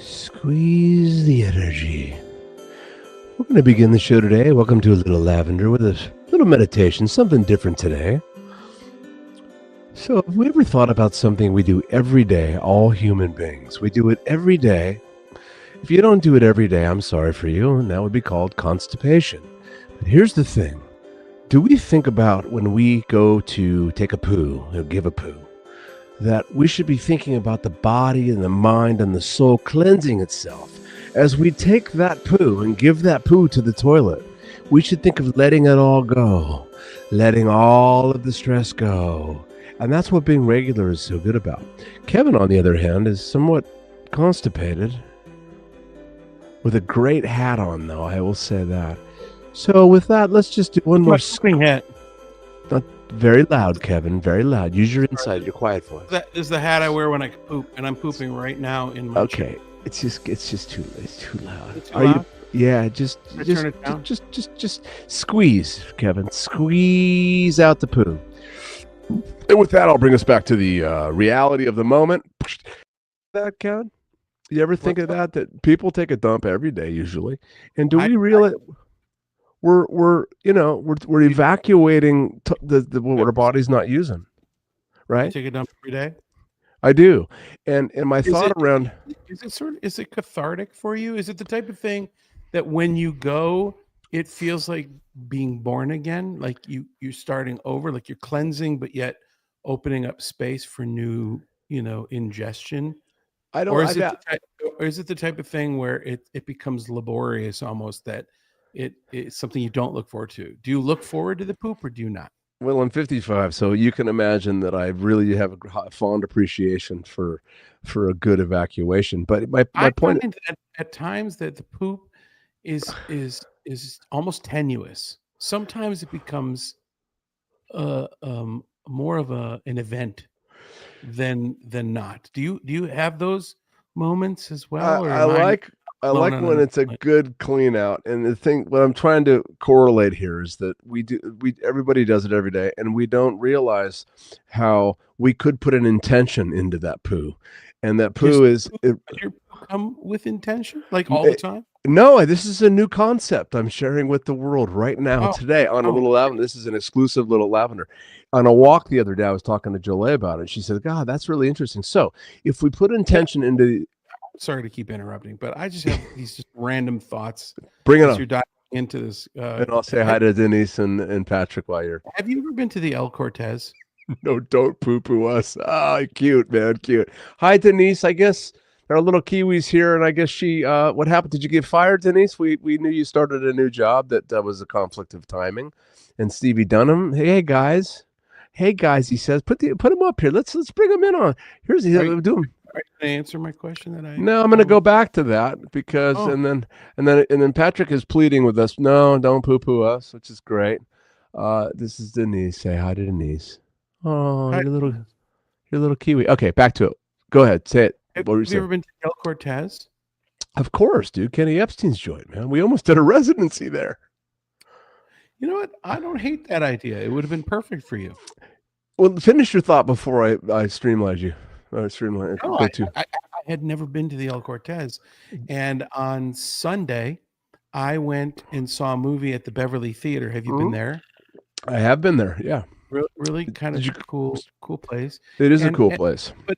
Squeeze the energy. We're going to begin the show today. Welcome to a little Lavender with a little meditation, something different today. So, have we ever thought about something we do every day, all human beings? We do it every day. If you don't do it every day, I'm sorry for you, and that would be called constipation. But here's the thing. Do we think about when we go to take a poo, or give a poo, that we should be thinking about the body and the mind and the soul cleansing itself? As we take that poo and give that poo to the toilet, we should think of letting it all go, letting all of the stress go. And that's what being regular is so good about. Kevin, on the other hand, is somewhat constipated, with a great hat on, though, I will say that. So with that, let's just do one more screen hat. Not very loud, Kevin. Very loud. Use your inside, your quiet voice. That is the hat I wear when I poop, and I'm pooping right now in my chair. It's just too loud. It's too loud? Yeah, turn it down? just squeeze, Kevin. Squeeze out the poo. And with that, I'll bring us back to the reality of the moment. That, Kevin? You ever think of that people take a dump every day usually, and do we realize we're evacuating what our body's not using, right? You take a dump every day. I do, and my thought around is it cathartic for you? Is it the type of thing that when you go, it feels like being born again, like you're starting over, like you're cleansing, but yet opening up space for new, ingestion? Or is it the type of thing where it becomes laborious almost, that it's something you don't look forward to? Do you look forward to the poop, or do you not? Well, I'm 55, so you can imagine that I really have a fond appreciation for a good evacuation. But my point at times that the poop is almost tenuous. Sometimes it becomes more of an event than not. Do you have those moments as well? I like when it's a good clean out. And the thing, what I'm trying to correlate here is that everybody does it every day, and we don't realize how we could put an intention into that poo. And that poo does your poo come with intention, like all the time? No, this is a new concept I'm sharing with the world right now today on a little Lavender. This is an exclusive little Lavender. On a walk the other day, I was talking to Jolie about it. She said, God, that's really interesting. So if we put intention into... Sorry to keep interrupting, but I just have these just random thoughts. Bring it on. You're diving into this. And I'll say hi to Denise and Patrick while you're... Have you ever been to the El Cortez? No, don't poo-poo us. Cute, man, cute. Hi, Denise. I guess... There are little Kiwis here, and I guess she. What happened? Did you get fired, Denise? We knew you started a new job that was a conflict of timing. And Stevie Dunham, hey guys, he says, put him up here. Let's bring him in on. Here's the do him. Are you going to answer my question No, I'm going to go back to that because and then Patrick is pleading with us. No, don't poo-poo us, which is great. This is Denise. Say hi to Denise. Oh, hi. Your little Kiwi. Okay, back to it. Go ahead, say it. Have you ever been to El Cortez? Of course, dude. Kenny Epstein's joint, man. We almost did a residency there. You know what? I don't hate that idea. It would have been perfect for you. Well, finish your thought before I streamlined you. I had never been to the El Cortez. And on Sunday, I went and saw a movie at the Beverly Theater. Have you been there? I have been there, yeah. Really kind of cool place. It is a cool place. But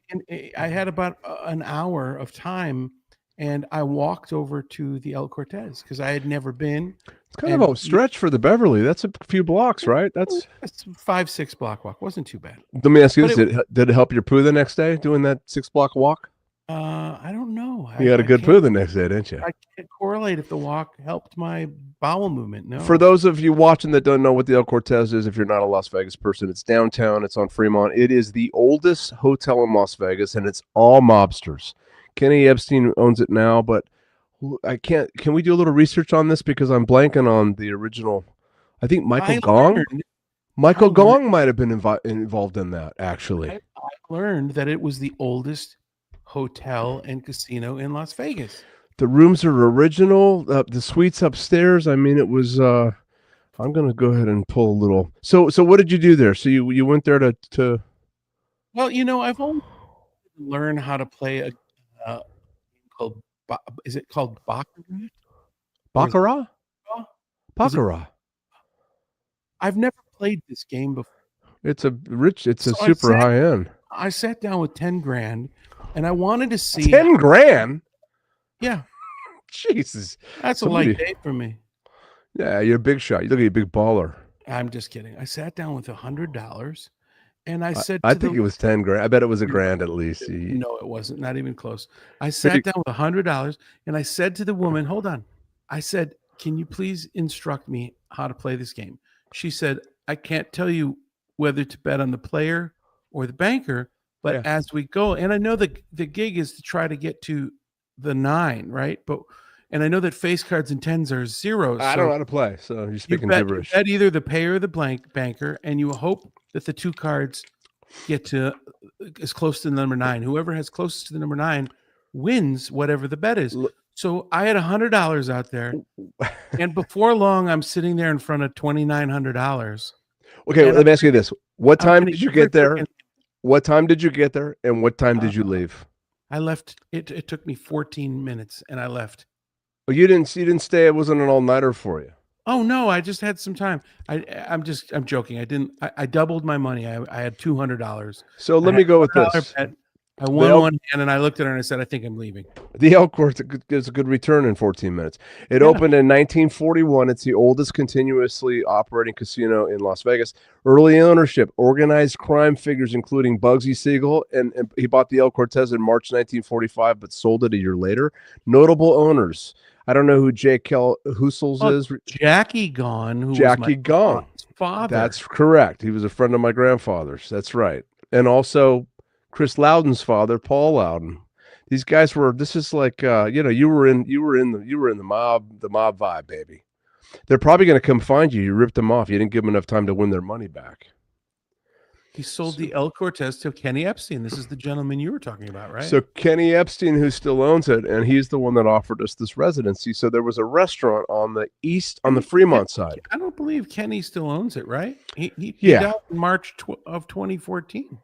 I had about an hour of time, and I walked over to the El Cortez because I had never been. It's kind of a stretch for the Beverly. That's a few blocks, right? That's a 5-6 block walk. Wasn't too bad. Let me ask you this: did it help your poo the next day doing that 6-block walk? I don't know. You had a good poo the next day, didn't you? I can't correlate if the walk helped my bowel movement. No. For those of you watching that don't know what the El Cortez is, if you're not a Las Vegas person, it's downtown. It's on Fremont. It is the oldest hotel in Las Vegas, and it's all mobsters. Kenny Epstein owns it now, but I can't. Can we do a little research on this because I'm blanking on the original? I think Michael Gong might have been involved in that. Actually, I learned that it was the oldest hotel and casino in Las Vegas. The rooms are original. The suites upstairs. I mean, it was. I'm gonna go ahead and pull a little. So what did you do there? So you went there to. Well, I've only learned how to play a game called Is it called Baccarat? Or is it Baccarat? Is it? Baccarat. I've never played this game before. It's a So super high end. I sat down with 10 grand and I wanted to see 10 grand? Yeah, Jesus. that's a light day for me. Yeah, you're a big shot. You look at a big baller. I'm just kidding. I sat down with $100 and I said I to think the it was 10 grand. I bet it was a grand at least. No, it wasn't. Not even close. I sat down with $100 and I said to the woman, hold on. I said, can you please instruct me how to play this game? She said, I can't tell you whether to bet on the player or the banker, but as we go, and I know the gig is to try to get to the 9, right? And I know that face cards and 10s are zeros. I don't know how to play, so you're speaking gibberish. You bet either the payer or the banker, and you hope that the 2 cards get to as close to the number 9. Whoever has closest to the number 9 wins whatever the bet is. So I had $100 out there, and before long, I'm sitting there in front of $2,900. Okay, let me ask you this: what time did you get there? What time did you get there, and what time did you leave? I left. It took me 14 minutes, and I left. Oh, you didn't stay. It wasn't an all-nighter for you. Oh no, I just had some time. I'm joking. I doubled my money. I had $200. So let me go with this. Bet. I won one hand, and I looked at her and I said, I think I'm leaving. The Elk Course gives a good return in 14 minutes. It opened in 1941. It's the oldest continuously operating casino in Las Vegas. Early ownership, organized crime figures, including Bugsy Siegel, and he bought the El Cortez in March 1945, but sold it a year later. Notable owners. I don't know who J. Kell Hussels is. Jackie Gone. Jackie Gone. Father. That's correct. He was a friend of my grandfather's. That's right. And also Chris Loudon's father, Paul Loudon. These guys were. This is like you were in the mob vibe, baby. They're probably going to come find you. You ripped them off. You didn't give them enough time to win their money back. He sold the El Cortez to Kenny Epstein. This is the gentleman you were talking about, right? So Kenny Epstein, who still owns it, and he's the one that offered us this residency. So there was a restaurant on the Fremont side. I don't believe Kenny still owns it, right? He died in March of 2014.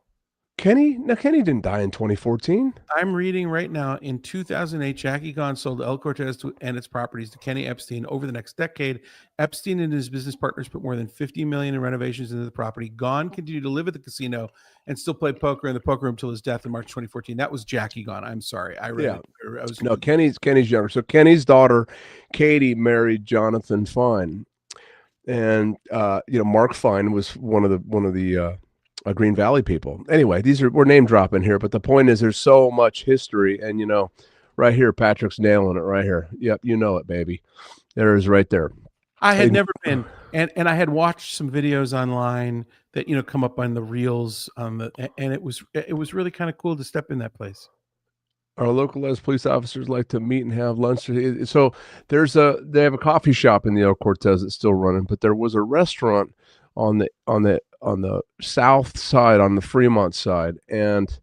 Kenny didn't die in 2014. I'm reading right now. In 2008, Jackie Gone sold El Cortez and its properties to Kenny Epstein. Over the next decade, Epstein and his business partners put more than $50 million in renovations into the property. Gone continued to live at the casino and still play poker in the poker room till his death in March 2014. That was Jackie Gone. I'm sorry. Kenny's younger. So Kenny's daughter, Katie, married Jonathan Fine, and Mark Fine was one of the Green Valley people. Anyway, we're name dropping here, but the point is there's so much history, and right here, Patrick's nailing it right here. Yep, you know it, baby. There it is right there. I had never been, and I had watched some videos online that come up on the reels and it was really kind of cool to step in that place. Our localized police officers like to meet and have lunch. So they have a coffee shop in the El Cortez that's still running, but there was a restaurant on the south side, on the Fremont side, and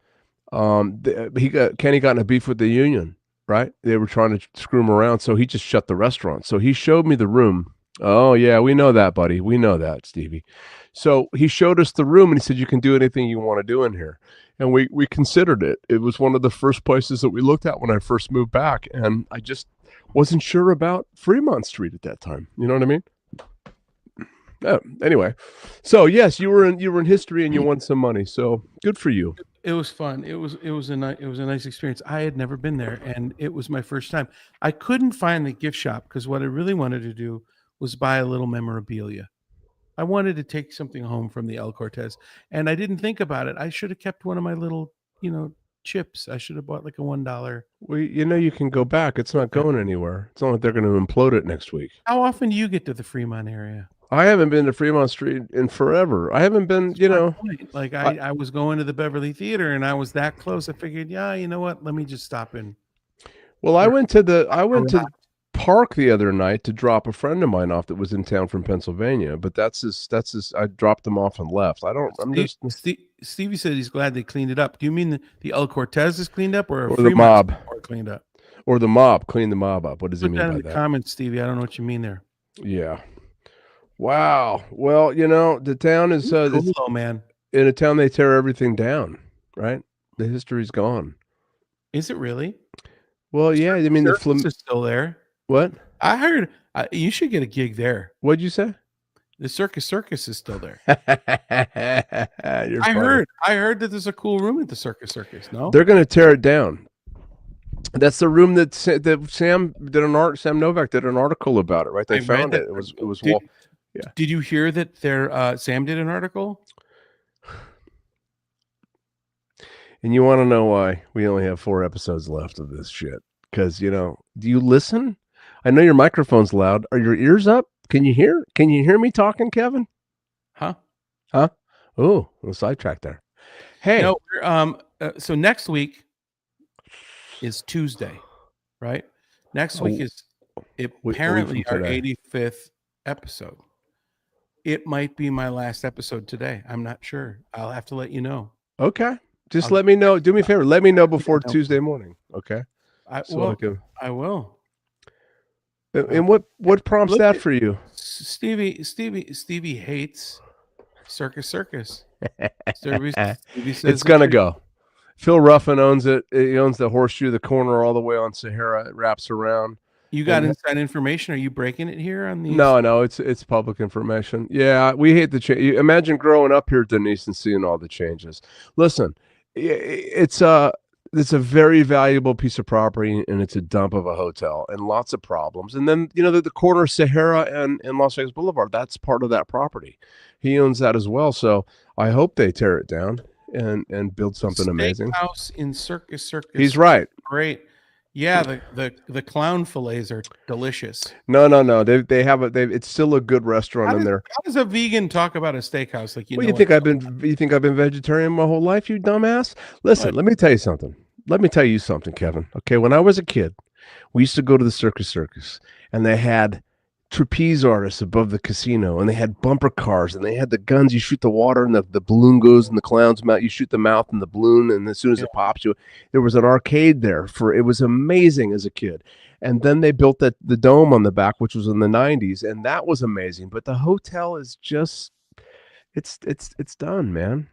Kenny got in a beef with the union, right? They were trying to screw him around, so he just shut the restaurant. So he showed me the room. Oh yeah, we know that, buddy. We know that, Stevie. So he showed us the room, and he said, you can do anything you want to do in here. And we considered it. It was one of the first places that we looked at when I first moved back, and I just wasn't sure about Fremont Street at that time. You know what I mean? Anyway, so yes, you were in history and you won some money. So good for you. It was fun. It was a nice experience. I had never been there, and it was my first time. I couldn't find the gift shop because what I really wanted to do was buy a little memorabilia. I wanted to take something home from the El Cortez, and I didn't think about it. I should have kept one of my little, chips. I should have bought like a $1. Well, you can go back. It's not going anywhere. It's not like they're going to implode it next week. How often do you get to the Fremont area? I haven't been to Fremont Street in forever. I haven't been, Like I was going to the Beverly Theater and I was that close. I figured, you know what? Let me just stop in. Well, I went to the park the other night to drop a friend of mine off that was in town from Pennsylvania, but that's his I dropped them off and left. Stevie said he's glad they cleaned it up. Do you mean the El Cortez is cleaned up or the mob cleaned up? Or the mob cleaned the mob up. What does he mean by that? Put that in the comments, Stevie. I don't know what you mean there. Yeah. Wow. Well, the town is cool, man. In a town they tear everything down, right? The history's gone. Is it really? Well, yeah. I mean, Circus is still there. What? I heard you should get a gig there. What'd you say? The Circus is still there. You're I funny. heard that there's a cool room at the Circus. No, They're going to tear it down. That's the room that Sam Novak did an article about it. Right? They found it. It was. Yeah. Did you hear that Sam did an article? And you want to know why we only have 4 episodes left of this shit? Because, do you listen? I know your microphone's loud. Are your ears up? Can you hear? Can you hear me talking, Kevin? Huh? Oh, a sidetrack there. Hey. No, so next week is Tuesday, right? Next week is apparently our 85th episode. It might be my last episode today. I'm not sure. I'll have to let you know. Okay. Just let me know. Do me a favor. Let me know before Tuesday morning. Okay. I will. And what prompts that for you? Stevie hates Circus. Stevie says it's gonna go. Phil Ruffin owns it. He owns the horseshoe, the corner all the way on Sahara. It wraps around. You got inside information? Are you breaking it here on the? No, it's public information. Yeah, we hate the change. Imagine growing up here, Denise, and seeing all the changes. Listen, it's a very valuable piece of property, and it's a dump of a hotel, and lots of problems. And then the corner of Sahara and Las Vegas Boulevard, that's part of that property. He owns that as well. So I hope they tear it down and build something amazing. House in Circus. He's right. Great. Yeah, the clown fillets are delicious. No. They have it's still a good restaurant in there. How does a vegan talk about a steakhouse like you? Well, you think I've been vegetarian my whole life, you dumbass? Listen, let me tell you something. Let me tell you something, Kevin. Okay, when I was a kid, we used to go to the Circus, and they had trapeze artists above the casino, and they had bumper cars, and they had the guns. You shoot the water, and the balloon goes in the clown's mouth. You shoot the mouth and the balloon, and as soon as it pops, there was an arcade there. It was amazing as a kid. And then they built the dome on the back, which was in the 90s, and that was amazing. But the hotel is just it's done, man.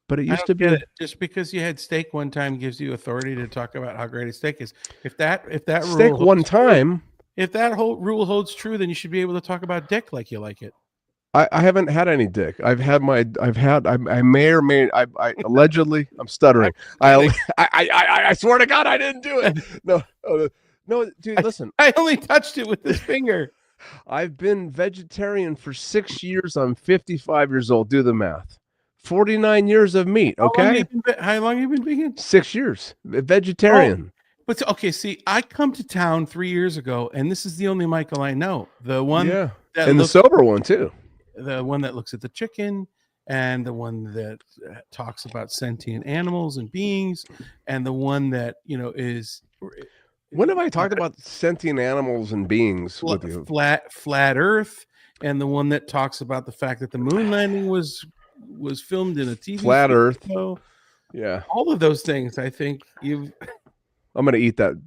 But it used to be. Just because you had steak one time gives you authority to talk about how great a steak is. If that steak rule one time. If that whole rule holds true, then you should be able to talk about dick like you like it. I haven't had any dick. I may or may I allegedly I'm stuttering. I swear to God I didn't do it. No, dude, listen. I only touched it with this finger. I've been vegetarian for 6 years. I'm 55 years old. Do the math. 49 years of meat. Okay. How long have you been vegan? 6 years. Vegetarian. But okay, see, I come to town 3 years ago, and this is the only Michael I know. The one, and the sober one too. The one that looks at the chicken, and the one that talks about sentient animals and beings, and the one that is. When have I talked about sentient animals and beings with you? Flat Earth, and the one that talks about the fact that the moon landing was filmed in a TV. Flat Earth. Show. Yeah, all of those things. I think you've. I'm gonna eat that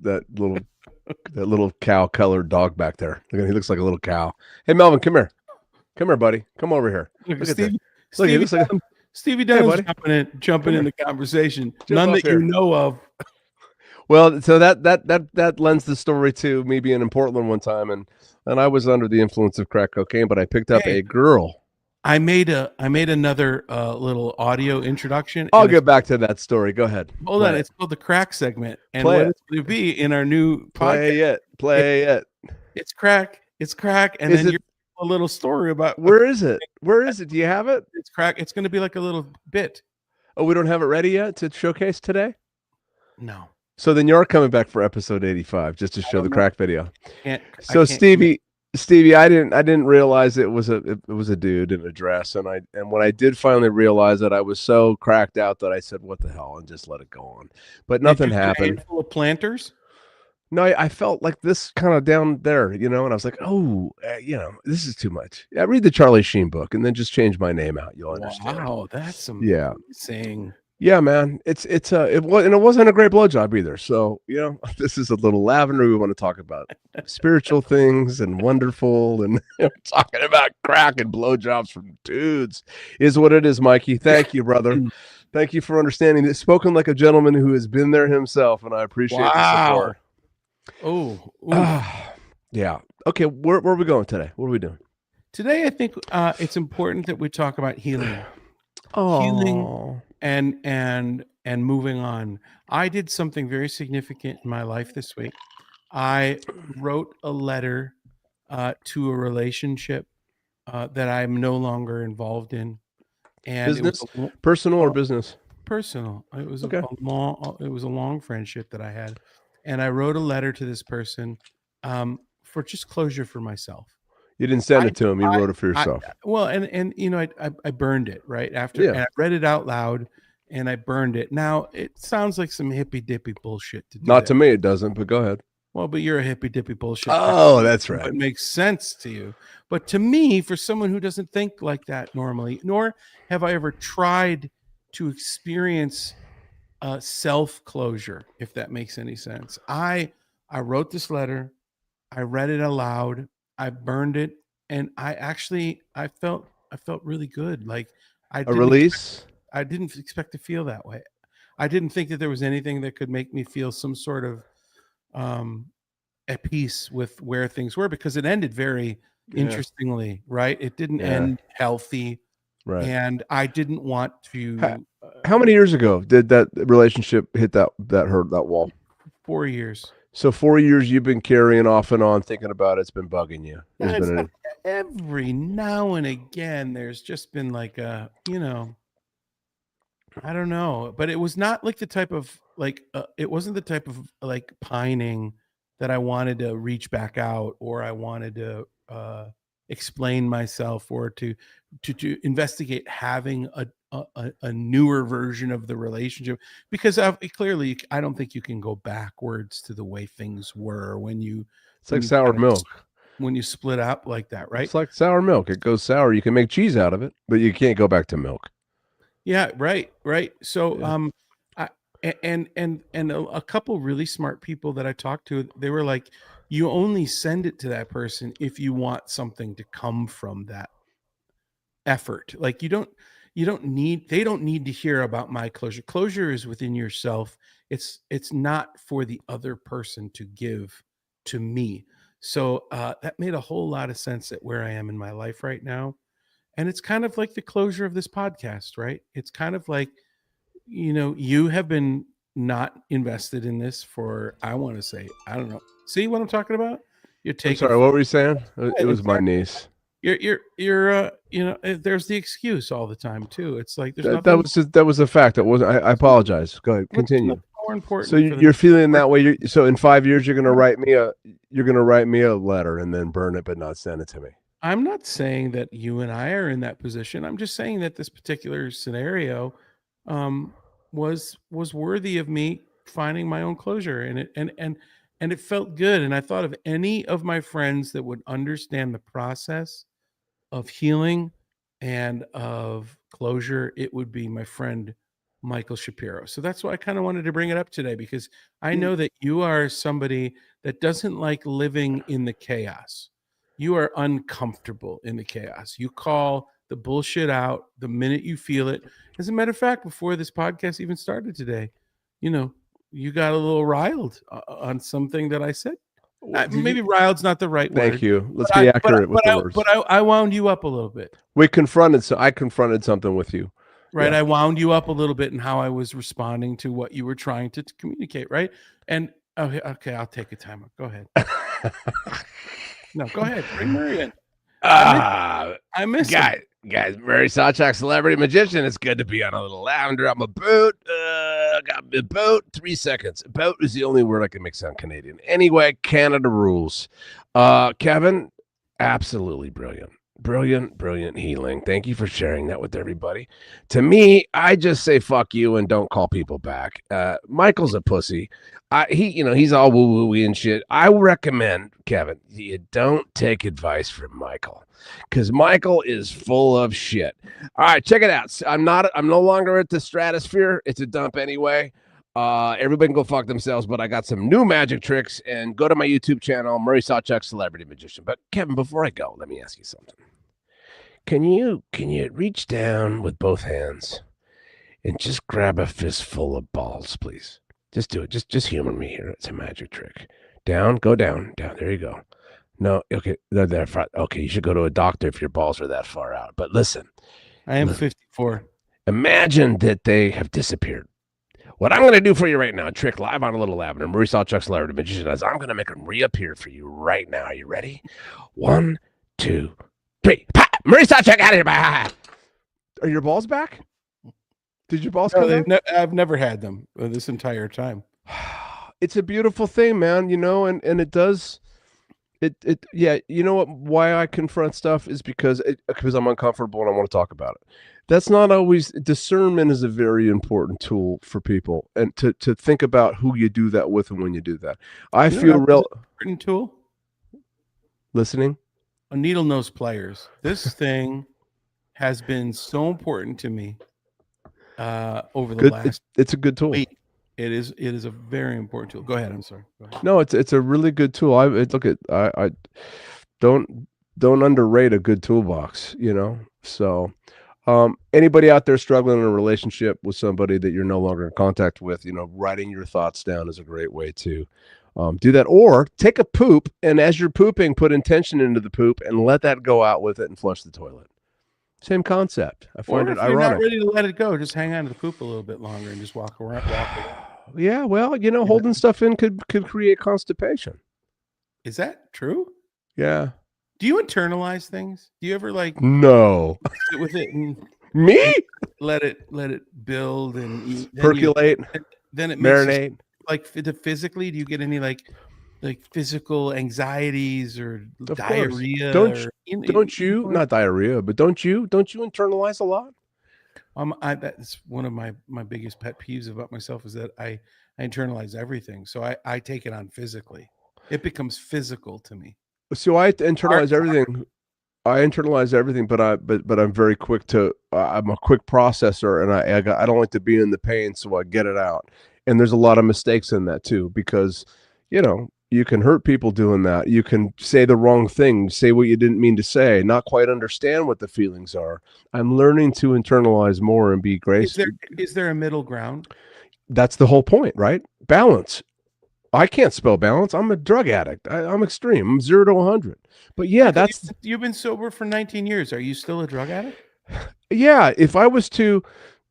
little cow-colored dog back there. Look at him, he looks like a little cow. Hey, Melvin, come here, buddy. Come over here. Look at that. Stevie Dunn's jumping in the conversation. None that you know of. Well, so that lends the story to me being in Portland one time, and I was under the influence of crack cocaine, but I picked up a girl. I made another little audio introduction. I'll get back to that story. Go ahead. Hold on. It's called the crack segment. And what it's going to be in our new podcast. Play it. It's crack. And then you're a little story about where is it? Do you have it? It's crack. It's going to be like a little bit. Oh, we don't have it ready yet to showcase today? No. So then you're coming back for episode 85 just to show the crack video. So Stevie, I didn't realize it was a dude in a dress, and when I did finally realize it, I was so cracked out that I said, "What the hell?" and just let it go on. But nothing happened. Full of planters. No, I felt like this kind of down there, and I was like, "Oh, this is too much." Yeah, read the Charlie Sheen book, and then just change my name out. You'll understand. Wow, that's amazing. Yeah, man, it wasn't a great blowjob either. So this is a little lavender. We want to talk about spiritual things and wonderful, and talking about crack and blowjobs from dudes is what it is, Mikey. Thank you, brother. Thank you for understanding. It's spoken like a gentleman who has been there himself, and I appreciate the support. Oh, oof. Ah, yeah. Okay, where are we going today? What are we doing? Today, I think it's important that we talk about healing, Oh, and moving on. I did something very significant in my life this week. I wrote a letter to a relationship that I'm no longer involved in, and it was business, personal or uh, business? personal. It was Okay. a long friendship that I had, and I wrote a letter to this person for just closure for myself. You didn't send I it to him. You wrote it for I yourself. well, and I burned it right after, Yeah. and I read it out loud, and I burned it. Now it sounds like some hippy dippy bullshit to do Not that. to me, it doesn't. But go ahead. Well, but you're a hippy dippy bullshit Oh, person, that's so right. it makes sense to you. But to me, for someone who doesn't think like that normally, nor have I ever tried to experience self closure, if that makes any sense. I wrote this letter. I read it aloud. I burned it, and I felt really good. Like I A didn't expect release. I didn't expect to feel that way. I didn't think that there was anything that could make me feel some sort of um, at peace with where things were, because it ended very Yeah. interestingly, right? It didn't Yeah. end healthy, Right. and I didn't want How, to. how many years ago did that relationship hit that wall? 4 years. So 4 years you've been carrying off and on, thinking about it. It's been bugging you. There's It's been not a every now and again. There's just been like I don't know, but it was not like the type of it wasn't the type of like pining that I wanted to reach back out, or I wanted to explain myself, or to investigate having a newer version of the relationship, because clearly I don't think you can go backwards to the way things were it's like when you sour kind of milk. when you split up like that, right? It's like sour milk. It goes sour. You can make cheese out of it, but you can't go back to milk. Yeah, right, right. So, Yeah. I and a couple really smart people that I talked to, they were like, "You only send it to that person if you want something to come from that effort. Like you don't need they don't need to hear about my closure. Closure is within yourself. It's not for the other person to give to me." So, that made a whole lot of sense at where I am in my life right now. And it's kind of like the closure of this podcast, right? It's kind of like, you have been not invested in this for, I want to say, I don't know. See what I'm talking about? You're I'm taking sorry. What photos. were you saying? It Right, was my exactly. niece. There's the excuse all the time too. It's like That was a fact. That was. I apologize. Go ahead. there's Continue. nothing more So important for the you're feeling we're that way. So in 5 years, you're gonna write me a letter and then burn it, but not send it to me. I'm not saying that you and I are in that position. I'm just saying that this particular scenario um, was worthy of me finding my own closure, and it felt good. And I thought of any of my friends that would understand the process of healing and of closure, it would be my friend Michael Shapiro. So that's why I kind of wanted to bring it up today, because I You- know that you are somebody that doesn't like living in the chaos. You are uncomfortable in the chaos. You call the bullshit out the minute you feel it. As a matter of fact, before this podcast even started today, you know, you got a little riled on something that I said. Did you? Maybe riled's not the right Thank word, you. Let's but be accurate with the words. I wound you up a little bit, I confronted something with you. right? Yeah. I wound you up a little bit in how I was responding to what you were trying to communicate, right? And okay, I'll take a time out. Go ahead. No, go ahead. Bring Murray in. I miss Ah, I miss him. guys, Murray Sawchuk, celebrity magician. It's good to be on a little lavender. I'm a boot. Got a boat. 3 seconds. Boat is the only word I can make sound Canadian. Anyway, Canada rules. Kevin, absolutely brilliant. Brilliant healing. Thank you for sharing that with everybody. To me, I just say fuck you and don't call people back. Michael's a pussy. He's all woo woo and shit. I recommend, Kevin, you don't take advice from Michael, because Michael is full of shit. All right, check it out. I'm no longer at the stratosphere. It's a dump anyway. Everybody can go fuck themselves, but I got some new magic tricks, and go to my YouTube channel, Murray Sawchuk, Celebrity Magician. But Kevin, before I go, let me ask you something. Can you reach down with both hands and just grab a fistful of balls, please? Just do it. Just humor me here. It's a magic trick. Down, go down. There you go. No, okay, they're far. Okay, you should go to a doctor if your balls are that far out. But listen, I am 54. imagine that they have disappeared. What I'm going to do for you right now, trick live on a little Lavender, Maurice Chuck's Lavender Magician, is I'm going to make them reappear for you right now. Are you ready? 1, 2, 3. Maurice Chuck out of here. Bye. Are your balls back? Did your balls come out? I've never had them this entire time. It's a beautiful thing, man, and it does. Yeah, you know what? Why I confront stuff is because I'm uncomfortable and I want to talk about it. That's not always. Discernment is a very important tool for people, and to think about who you do that with and when you do that. I feel real important tool. Listening. A needle nose pliers. This thing has been so important to me over the last. It's a good tool. Week. It is a very important tool. Go ahead. I'm sorry. Go ahead. No, it's a really good tool. I don't underrate a good toolbox, So, anybody out there struggling in a relationship with somebody that you're no longer in contact with, writing your thoughts down is a great way to do that. Or take a poop, and as you're pooping, put intention into the poop and let that go out with it and flush the toilet. Same concept. I find it ironic. If you're not ready to let it go, just hang on to the poop a little bit longer and just walk around. Yeah, well, holding stuff in could create constipation. Is that true? Yeah. Do you internalize things? Do you ever No. Sit with it and me? Let it build and percolate. Then it marinate. Physically, do you get any like physical anxieties or of diarrhea? Don't you? Not diarrhea, but don't you internalize a lot? That's one of my biggest pet peeves about myself is that I internalize everything. So I take it on physically. It becomes physical to me. So I internalize everything. I internalize everything, but I'm very quick to. I'm a quick processor, and I don't like to be in the pain, so I get it out. And there's a lot of mistakes in that too, because you can hurt people doing that. You can say the wrong thing, say what you didn't mean to say, not quite understand what the feelings are. I'm learning to internalize more and be graceful. Is there a middle ground? That's the whole point, right? Balance. I can't spell balance. I'm a drug addict. I'm extreme. I'm 0 to 100. But yeah, you've been sober for 19 years. Are you still a drug addict? Yeah. If I was to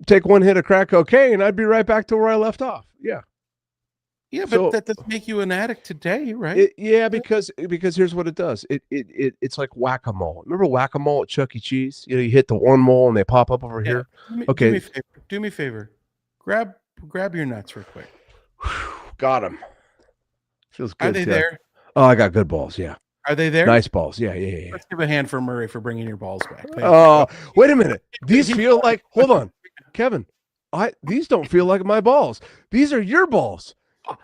take one hit of crack cocaine, I'd be right back to where I left off. Yeah. Yeah, but that doesn't make you an addict today, right? Because here's what it does. It's like whack-a-mole. Remember whack-a-mole at Chuck E. Cheese? You hit the one mole and they pop up over here. Okay. Do me a favor. Grab your nuts real quick. Got them. Feels good. Are they there? Oh, I got good balls. Yeah. Are they there? Nice balls. Yeah. Let's give a hand for Murray for bringing your balls back. Wait a minute. These feel like. Hold on, Kevin. These don't feel like my balls. These are your balls.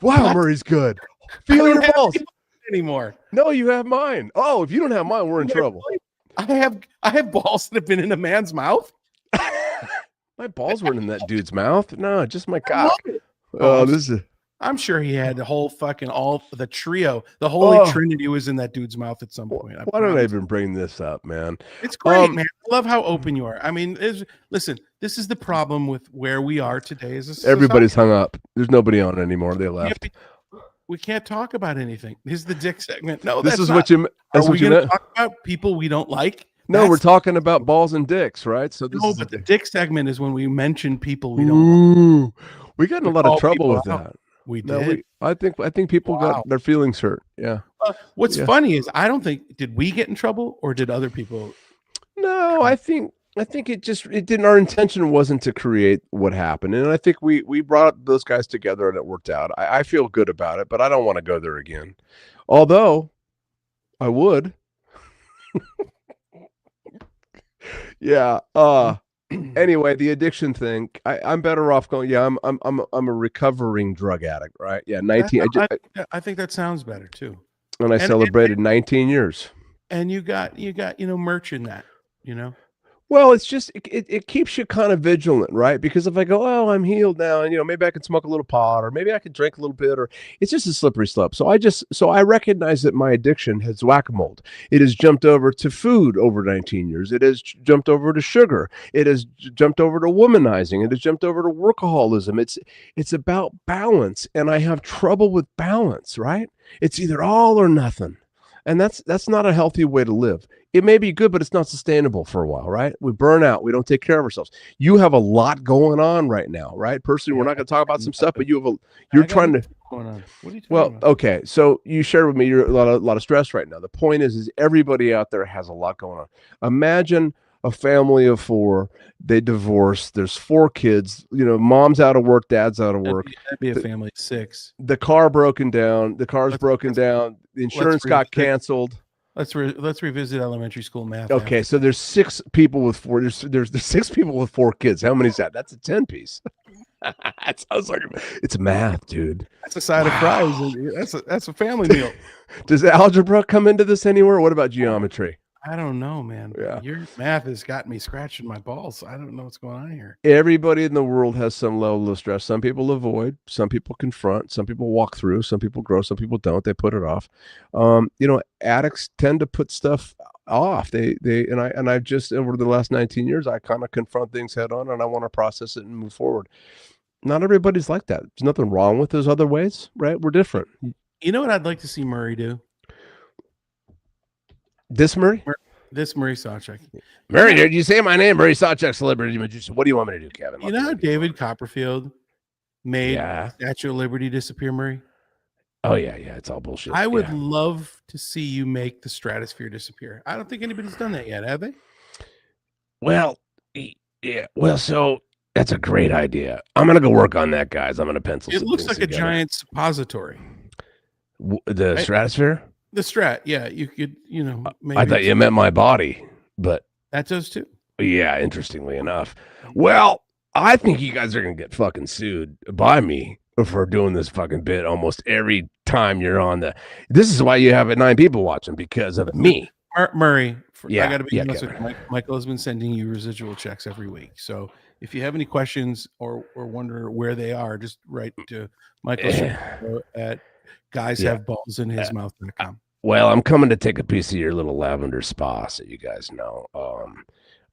Wow, Murray's good. Feel your balls anymore. No, you have mine. Oh, if you don't have mine, we're in trouble. I have balls that have been in a man's mouth. My balls weren't in that dude's mouth. No, just my cock. Oh, this is. I'm sure he had the whole the trio, the Holy Trinity was in that dude's mouth at some point. Why don't I even bring this up, man? It's great, man. I love how open you are. I mean, listen, this is the problem with where we are today as a society. Everybody's hung up. There's nobody on anymore. They left. We can't talk about anything. This is the dick segment. No, this is what you. Are we going to talk about people we don't like? No, we're talking about balls and dicks, right? So but the dick segment is when we mention people we don't like. We got in a lot of trouble with that. We did. I think people got their feelings hurt. Yeah. What's funny is did we get in trouble or did other people? No, I think it didn't. Our intention wasn't to create what happened, and I think we brought those guys together and it worked out. I feel good about it, but I don't want to go there again. Although, I would. Yeah. Anyway, the addiction thing, I'm better off going. Yeah, I'm a recovering drug addict, right? Yeah, 19. I think that sounds better too. And I celebrated 19 years. And you got merch in that, Well, it's just it keeps you kind of vigilant, right? Because if I go, oh, I'm healed now, and maybe I can smoke a little pot, or maybe I can drink a little bit, or it's just a slippery slope. So I recognize that my addiction has whack-a-mole. It has jumped over to food over 19 years. It has jumped over to sugar. It has jumped over to womanizing. It has jumped over to workaholism. It's about balance, and I have trouble with balance, right? It's either all or nothing. And that's not a healthy way to live. It may be good, but it's not sustainable for a while, right? We burn out. We don't take care of ourselves. You have a lot going on right now, right? Personally, we're not going to talk about some stuff, but you're trying to. Going on. What are you talking Well, about? okay. So you shared with me you're a lot of stress right now. The point is everybody out there has a lot going on. Imagine a family of 4. They divorce. There's 4 kids. Mom's out of work, dad's out of work. That'd be a family of 6. The car broken down. The car's broken down. The insurance got canceled. Let's revisit elementary school math. Okay, so there's 6 people with 4. There's 6 people with 4 kids. How many is that? That's a 10 piece. That sounds like it's math, dude. That's a side of fries. That's a family meal. Does algebra come into this anywhere? What about geometry? I don't know, man. Yeah. Your math has got me scratching my balls. I don't know what's going on here. Everybody in the world has some level of stress. Some people avoid, some people confront, some people walk through, some people grow, some people don't. They put it off. Addicts tend to put stuff off. I've just over the last 19 years, I kind of confront things head on, and I want to process it and move forward. Not everybody's like that. There's nothing wrong with those other ways, right? We're different. You know what I'd like to see Murray do? This Murray? This Murray Sawchuk. Murray, did you say my name? Murray Sawchuk, celebrity magician. What do you want me to do, Kevin? You know how David Copperfield made Statue of Liberty disappear, Murray? Oh, yeah. It's all bullshit. I would love to see you make the stratosphere disappear. I don't think anybody's done that yet, have they? Well, yeah. Well, so that's a great idea. I'm going to go work on that, guys. I'm going to pencil it looks like together. A giant suppository. The stratosphere? The strat, yeah. You could, maybe. I thought you meant my body, but. That does too. Yeah, interestingly enough. Well, I think you guys are going to get fucking sued by me for doing this fucking bit almost every time you're on the. This is why you have 9 people watching, because of me. Murray, I got to be honest with you. Michael has been sending you residual checks every week. So if you have any questions or wonder where they are, just write to Michael Shapiro at guyshaveballs-in-his-mouth.com. Well, I'm coming to take a piece of your little Lavender spa, so you guys know.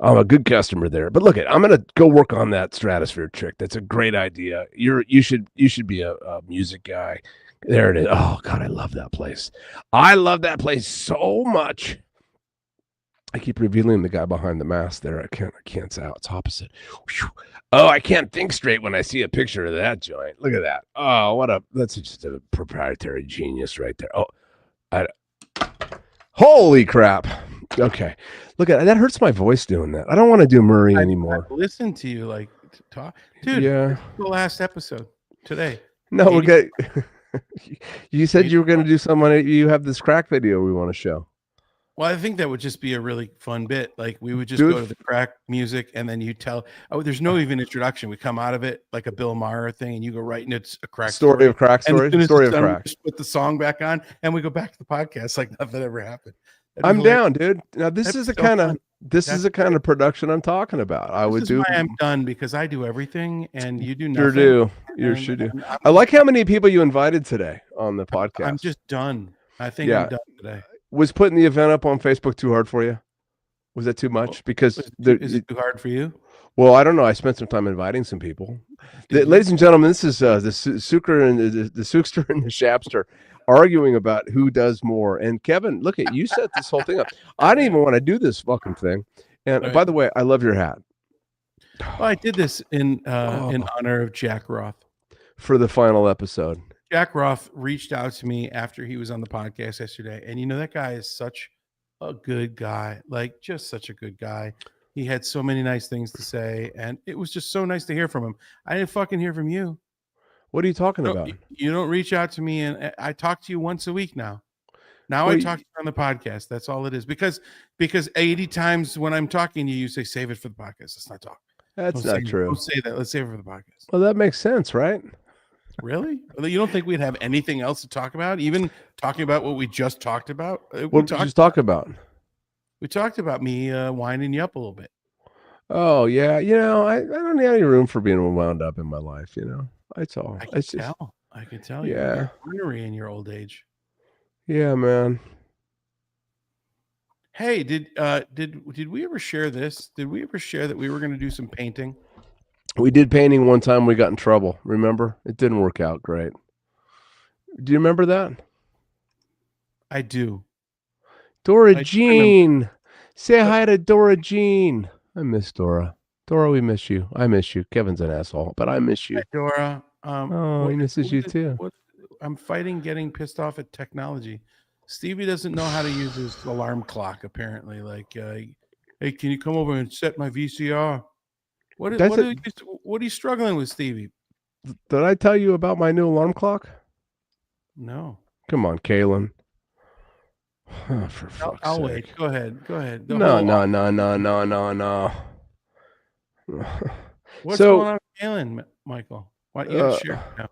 I'm a good customer there. But look, I'm going to go work on that stratosphere trick. That's a great idea. You should be a music guy. There it is. Oh God, I love that place. I love that place so much. I keep revealing the guy behind the mask there. I can't say it's opposite. Whew. Oh, I can't think straight when I see a picture of that joint. Look at that. Oh, that's just a proprietary genius right there. Oh, holy crap. Okay. Look at that. Hurts my voice doing that. I don't want to do Murray anymore. I listen to you like talk. Dude, yeah. The last episode today. No, we're good. You said you were going to do something. You have this crack video we want to show. Well, I think that would just be a really fun bit. Like we would just go to the crack music, and then you tell. Oh, there's no even introduction. We come out of it like a Bill Maher thing, and you go right into a crack story of crack story. Story of crack. Just put the song back on, and we go back to the podcast like nothing ever happened. I'm down, dude. Now this is the kind of production I'm talking about. I would do. Why I'm done, because I do everything, and you do nothing. Sure do. You sure do. I like how many people you invited today on the podcast. I'm just done. I think I'm done today. Was putting the event up on Facebook too hard for you? Was that too much? Because is it too hard for you? Well, I don't know. I spent some time inviting some people. Ladies and gentlemen, this is the Suker and the Sookster and the Shapster arguing about who does more. And Kevin, look at you set this whole thing up. I didn't even want to do this fucking thing. And by the way, I love your hat. Well, I did this in honor of Jack Roth for the final episode. Jack Roth reached out to me after he was on the podcast yesterday. And that guy is such a good guy, like just such a good guy. He had so many nice things to say, and it was just so nice to hear from him. I didn't fucking hear from you. What are you talking about? You don't reach out to me, and I talk to you once a week now. I talk to you on the podcast. That's all it is. Because 80 times when I'm talking to you, you say, save it for the podcast. Let's not talk. That's not true. Don't say that. Let's save it for the podcast. Well, that makes sense, right? Really? You don't think we'd have anything else to talk about? Even talking about what we just talked about? What did you just talk about? We talked about me winding you up a little bit. Oh yeah, I don't need any room for being wound up in my life. That's all. I can It's just tell. I can tell yeah, you're ornery in your old age. yeah, man. Hey, did we ever share this? Did we ever share that we were going to do some painting? We did painting one time. We got in trouble. Remember? It didn't work out great. Do you remember that? I do. Dora I do remember. Jean. Say But hi to Dora Jean. I miss Dora. Dora, we miss you. I miss you. Kevin's an asshole, but I miss hi, you. Dora. Oh, What he is misses you too. what? I'm fighting getting pissed off at technology. Stevie doesn't know how to use his alarm clock. Apparently, hey, can you come over and set my VCR? That's it. What are you struggling with, Stevie? Did I tell you about my new alarm clock? No. Come on, Kaylin. Oh, for fuck's I'll sake. wait. Go ahead. Go ahead. The No, whole no, no, no, no, no, no. What's So, going on with Kaylin, Michael? Why you got to uh, share now?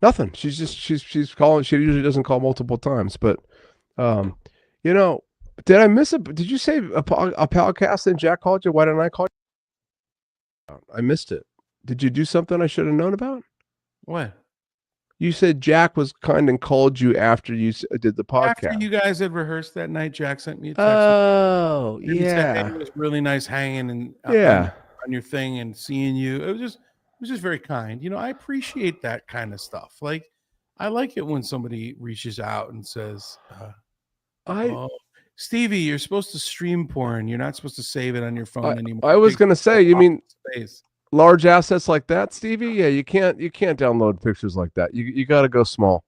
nothing. She's calling. She usually doesn't call multiple times, but um, you know, did I miss it? Did you say a podcast and Jack called you? Why didn't I call you? I missed it. Did you do something I should have known about? What? You said Jack was kind and called you after you did the After podcast. you guys had rehearsed that night, Jack sent me a text Oh, and said, "Hey, yeah. it was really nice hanging and Yeah. on your thing and seeing you." It was just very kind. I appreciate that kind of stuff. Like, I like it when somebody reaches out and says, I "Oh, Stevie, you're supposed to stream porn. You're not supposed to save it on your I phone anymore. I It was takes gonna say, you up mean space." large assets like that, Stevie? Yeah, you can't download pictures like that. You got to go small.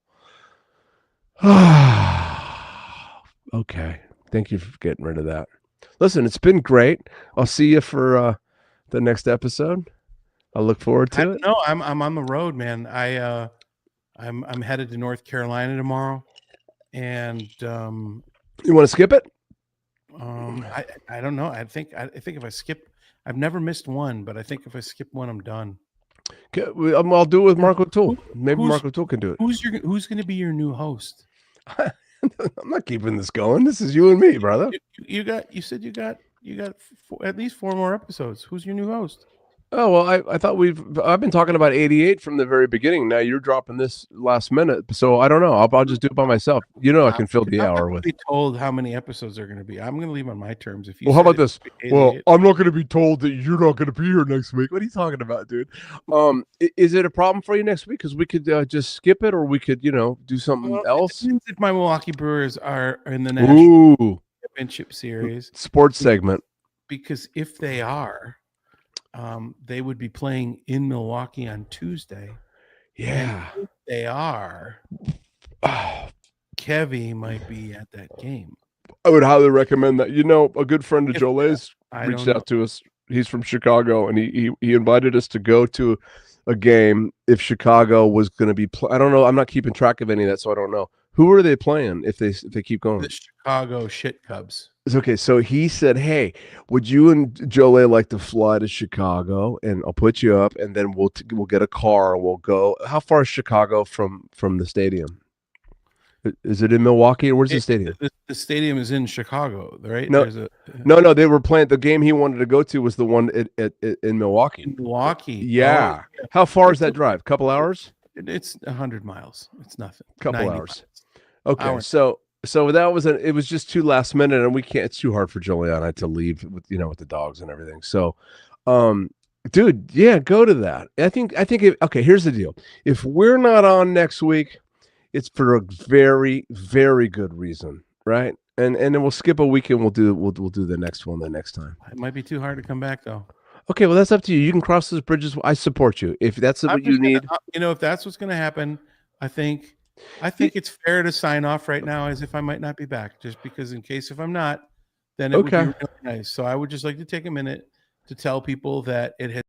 Okay. Thank you for getting rid of that. Listen, it's been great. I'll see you for the next episode. I look forward I to don't it. know. I'm on the road, man. I'm headed to North Carolina tomorrow, and You want to skip it? I don't know. I think if I skip, I've never missed one, but I think if I skip one, I'm done. I'll do it with Marco Tool. Who, Maybe who's Marco Tool can do it. who's going to be your new host? I'm not keeping this going. This is you and me, brother. You said you got at least 4 more episodes. Who's your new host? Oh well, I thought I've been talking about 88 from the very beginning. Now you're dropping this last minute, so I don't know. I'll just do it by myself. I I'm, can fill the I'm not hour going with. to be told how many episodes are going to be. I'm going to leave on my terms. If you Well, how said about it, this? Well, 88, I'm not going to be told that you're not going to be here next week. What are you talking about, dude? Is it a problem for you next week? Because we could just skip it, or we could, do something well, it else. depends if my Milwaukee Brewers are in the National Ooh, Championship Series. sports segment. Because if they are, they would be playing in Milwaukee on Tuesday. Yeah. And if they are, Oh, Kevy might be at that game. I would highly recommend that. A good friend of If Jole's I reached don't out to us. He's from Chicago, and he invited us to go to a game if Chicago was going to be. I don't know. I'm not keeping track of any of that, so I don't know. Who are they playing if they keep going? the Chicago Shit Cubs. It's okay. So he said, "Hey, would you and Jole like to fly to Chicago, and I'll put you up, and then we'll get a car. We'll go. How far is Chicago from the stadium? Is it in Milwaukee, or where's the stadium? The stadium is in Chicago, right? No, There's a no. They were playing. The game he wanted to go to was the one in Milwaukee. in Milwaukee. Yeah. Oh, How far is that drive? Couple hours? it's 100 miles. It's nothing. Couple 90 hours. miles. Okay. Hour. So that was it was just too last minute, and we can't. It's too hard for Juliana to leave with with the dogs and everything. So, dude, yeah, go to that. I think okay. Here's the deal. If we're not on next week, it's for a very, very good reason, right? And then we'll skip a week and we'll do the next one the next time. It might be too hard to come back though. Okay, well that's up to you. You can cross those bridges. I support you if that's what you need. If that's what's going to happen, I think it's fair to sign off right now as if I might not be back, just because in case if I'm not, then it would be really nice. So I would just like to take a minute to tell people that it has